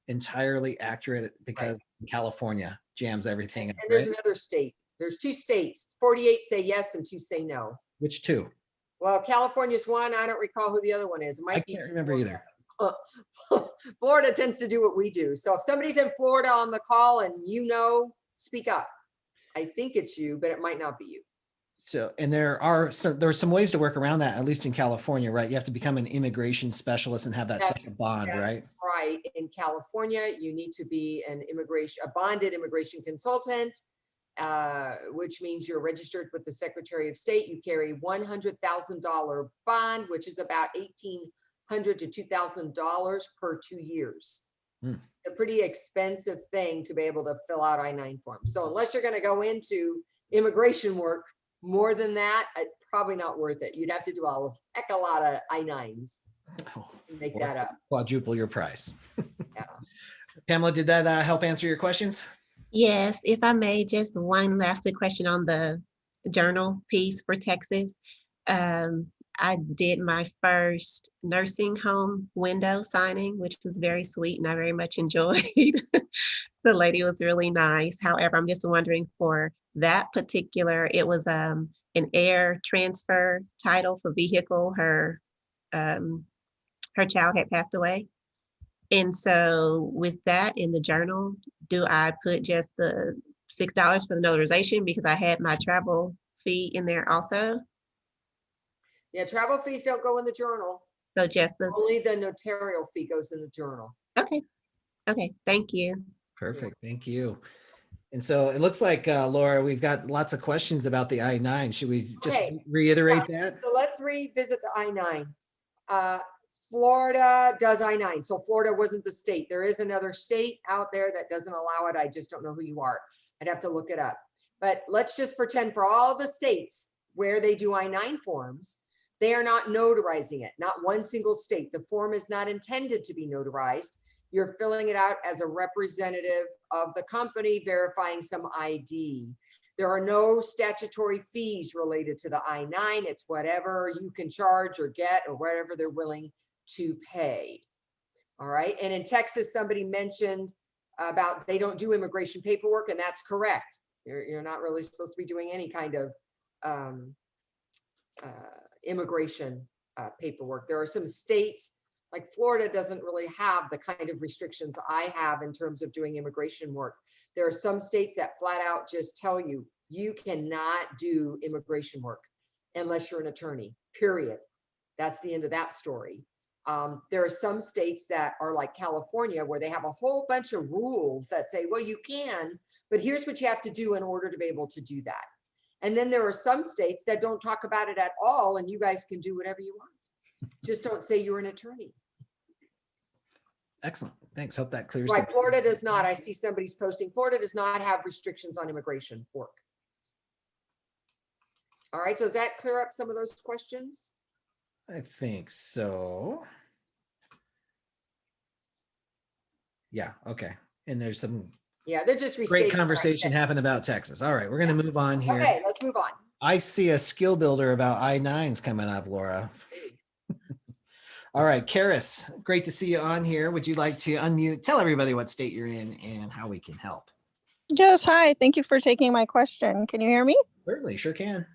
S1: entirely accurate, because California jams everything up,
S2: And there's
S1: right?
S2: another state. There's 2 states. 48 say yes and 2 say no.
S1: Which two?
S2: Well, California's one. I don't recall who the other one is. It
S1: I
S2: might be
S1: can't remember either.
S2: Florida tends to do what we do. So if somebody's in Florida on the call and you know, speak up. I think it's you, but it might not be you.
S1: So, and there are some ways to work around that, at least in California, right? You have to become an immigration specialist and have that
S2: That's-
S1: special bond,
S2: That's
S1: right?
S2: right. In California, you need to be a bonded immigration consultant, which means you're registered with the Secretary of State. You carry $100,000 bond, which is about $1,800 to $2,000 per 2 years. A pretty expensive thing to be able to fill out I-9 forms. So unless you're going to go into immigration work more than that, it's probably not worth it. You'd have to do a heck of a lot of I-9s to make that up.
S1: Quadruple your price.
S2: Yeah.
S1: Pamela, did that help answer your questions?
S13: Yes, if I may, just one last quick question on the journal piece for Texas. I did my first nursing home window signing, which was very sweet and I very much enjoyed. The lady was really nice. However, I'm just wondering for that particular, it was an air transfer title for vehicle. Her child had passed away. And so with that in the journal, do I put just the $6 for the notarization because I had my travel fee in there also?
S2: Yeah, travel fees don't go in the journal.
S13: So just the,
S2: Only the notarial fee goes in the journal.
S13: okay. Okay, thank you.
S1: Perfect, thank you. And so it looks like, Laura, we've got lots of questions about the I-9. Should we just reiterate that?
S2: So let's revisit the I-9. Florida does I-9. So Florida wasn't the state. There is another state out there that doesn't allow it. I just don't know who you are. I'd have to look it up. But let's just pretend for all the states where they do I-9 forms, they are not notarizing it. Not one single state. The form is not intended to be notarized. You're filling it out as a representative of the company, verifying some ID. There are no statutory fees related to the I-9. It's whatever you can charge or get or whatever they're willing to pay. All right. And in Texas, somebody mentioned about they don't do immigration paperwork, and that's correct. You're not really supposed to be doing any kind of immigration paperwork. There are some states like Florida doesn't really have the kind of restrictions I have in terms of doing immigration work. There are some states that flat out just tell you, you cannot do immigration work unless you're an attorney, period. That's the end of that story. There are some states that are like California where they have a whole bunch of rules that say, well, you can, but here's what you have to do in order to be able to do that. And then there are some states that don't talk about it at all, and you guys can do whatever you want. Just don't say you're an attorney.
S1: Excellent. Thanks. Hope that clears.
S2: Right. Florida does not. I see somebody's posting. Florida does not have restrictions on immigration work. All right. So does that clear up some of those questions?
S1: I think so. Yeah. Okay. And there's some
S2: they're just
S1: great conversation happened about Texas. All right. We're going to move on here.
S2: Okay. Let's move on.
S1: I see a skill builder about I-9s coming up, Laura. All right, Karis, great to see you on here. Would you like to unmute? Tell everybody what state you're in and how we can help.
S10: Yes, hi. Thank you for taking my question. Can you hear me?
S1: Certainly, sure can.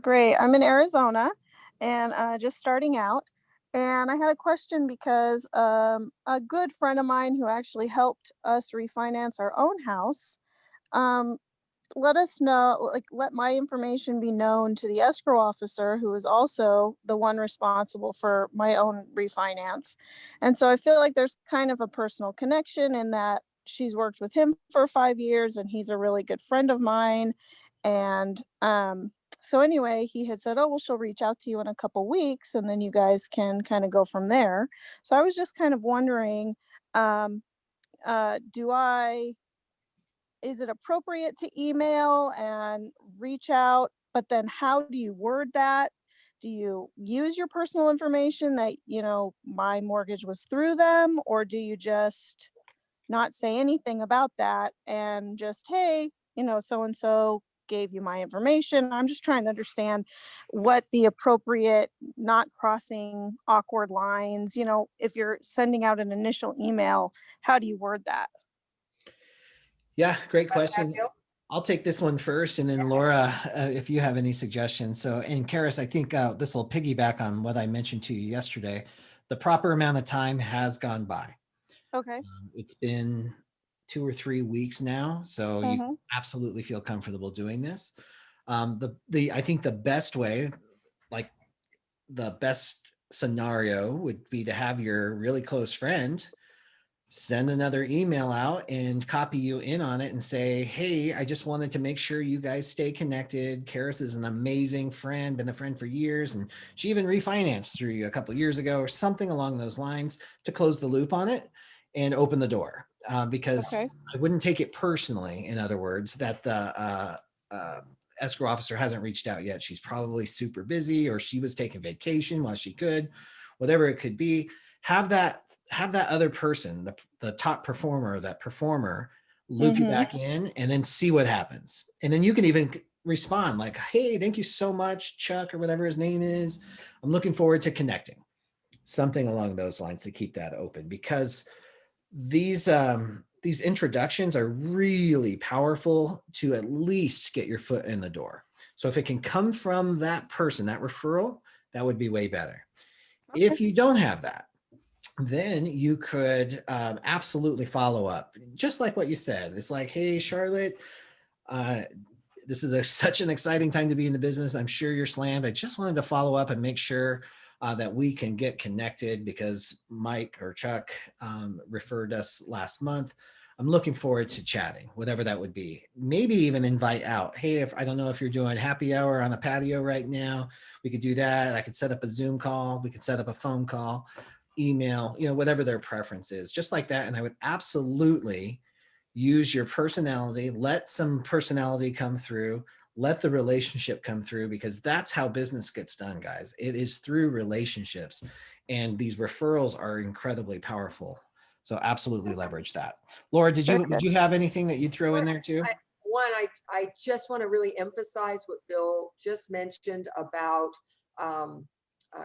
S10: Great. I'm in Arizona and just starting out. And I had a question because a good friend of mine who actually helped us refinance our own house let us know, let my information be known to the escrow officer, who is also the one responsible for my own refinance. And so I feel like there's kind of a personal connection in that she's worked with him for 5 years and he's a really good friend of mine. And so anyway, he had said, oh, well, she'll reach out to you in a couple weeks and then you guys can kind of go from there. So I was just kind of wondering, is it appropriate to email and reach out, but then how do you word that? Do you use your personal information that, my mortgage was through them, or do you just not say anything about that and just, hey, so-and-so gave you my information? I'm just trying to understand what the appropriate, not crossing awkward lines, if you're sending out an initial email, how do you word that?
S1: Yeah, great
S2: Got that,
S1: question.
S2: Bill?
S1: I'll take this one first, and then Laura, if you have any suggestions. So, and Karis, I think this will piggyback on what I mentioned to you yesterday. The proper amount of time has gone by.
S10: Okay.
S1: It's been 2 or 3 weeks now, so you
S10: Mhm.
S1: absolutely feel comfortable doing this. The I think the best way, like the best scenario, would be to have your really close friend send another email out and copy you in on it and say, hey, I just wanted to make sure you guys stay connected. Karis is an amazing friend, been a friend for years, and she even refinanced through you a couple of years ago or something along those lines, to close the loop on it and open the door. Because
S10: Okay.
S1: I wouldn't take it personally, in other words, that the escrow officer hasn't reached out yet. She's probably super busy, or she was taking vacation while she could, whatever it could be. Have that other person, the top performer, that performer, loop you
S10: Mhm.
S1: back in, and then see what happens. And then you can even respond like, hey, thank you so much, Chuck, or whatever his name is. I'm looking forward to connecting. Something along those lines to keep that open, because these introductions are really powerful to at least get your foot in the door. So if it can come from that person, that referral, that would be way better.
S10: Okay.
S1: If you don't have that, then you could absolutely follow up, just like what you said. It's like, hey, Charlotte, uh, this is such an exciting time to be in the business. I'm sure you're slammed. I just wanted to follow up and make sure that we can get connected, because Mike or Chuck referred us last month. I'm looking forward to chatting, whatever that would be. Maybe even invite out. Hey, if I don't know if you're doing happy hour on the patio right now, we could do that. I could set up a Zoom call. We could set up a phone call, email, whatever their preference is, just like that. And I would absolutely use your personality, let some personality come through, let the relationship come through, because that's how business gets done, guys. It is through relationships, and these referrals are incredibly powerful. So absolutely leverage that. Laura, did
S10: Very
S1: you
S10: good.
S1: have anything that you'd throw in there too?
S2: I just want to really emphasize what Bill just mentioned about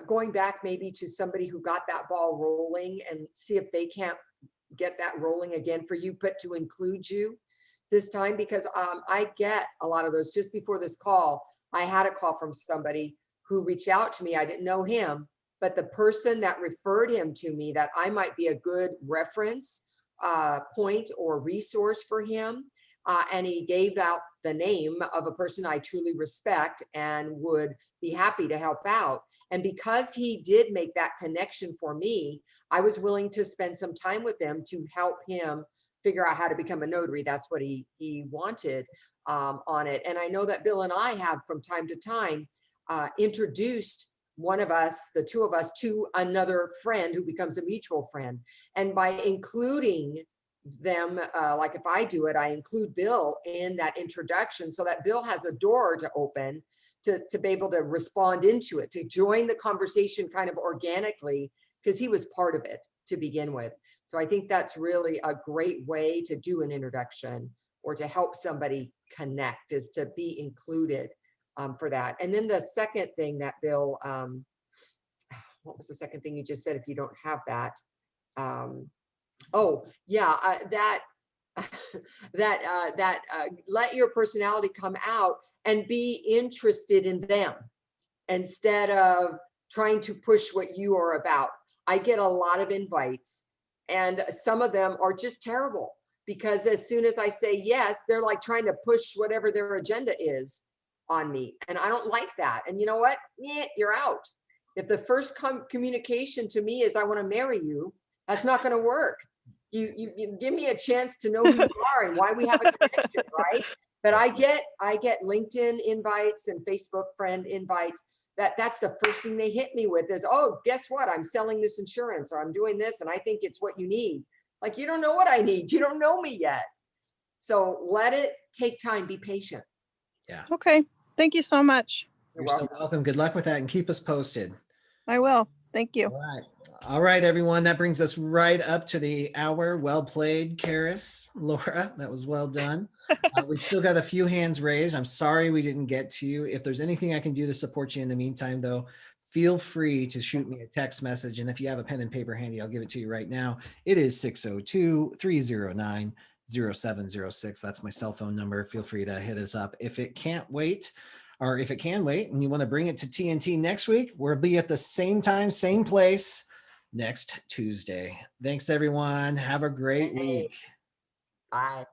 S2: going back maybe to somebody who got that ball rolling, and see if they can't get that rolling again for you, but to include you this time, because I get a lot of those. Just before this call, I had a call from somebody who reached out to me. I didn't know him, but the person that referred him to me, that I might be a good reference point or resource for him. And he gave out the name of a person I truly respect and would be happy to help out. And because he did make that connection for me, I was willing to spend some time with him to help him figure out how to become a notary. That's what he wanted on it. And I know that Bill and I have from time to time introduced one of us, the two of us, to another friend who becomes a mutual friend. And by including them, like if I do it, I include Bill in that introduction, so that Bill has a door to open to be able to respond into it, to join the conversation kind of organically, because he was part of it to begin with. So I think that's really a great way to do an introduction, or to help somebody connect, is to be included for that. And then the second thing that Bill, what was the second thing you just said? If you don't have that, oh yeah, that let your personality come out and be interested in them, instead of trying to push what you are about. I get a lot of invites, and some of them are just terrible, because as soon as I say yes, they're like trying to push whatever their agenda is on me. And I don't like that. And you know what? You're out. If the first communication to me is I want to marry you, that's not going to work. You give me a chance to know who you are and why we have a connection, right? But I get LinkedIn invites and Facebook friend invites. That's the first thing they hit me with is, oh, guess what? I'm selling this insurance, or I'm doing this, and I think it's what you need. Like, you don't know what I need. You don't know me yet. So let it take time. Be patient.
S1: Yeah.
S10: Okay. Thank you so much.
S1: You're so welcome. Good luck with that, and keep us posted.
S10: I will. Thank you.
S1: All right. All right, everyone. That brings us right up to the hour. Well played, Karis. Laura, that was well done. We've still got a few hands raised. I'm sorry we didn't get to you. If there's anything I can do to support you in the meantime, though, feel free to shoot me a text message. And if you have a pen and paper handy, I'll give it to you right now. It is 602-309 0706. That's my cell phone number. Feel free to hit us up. If it can't wait, or if it can wait and you want to bring it to TNT next week, we'll be at the same time, same place next Tuesday. Thanks, everyone. Have a great week.
S2: Bye.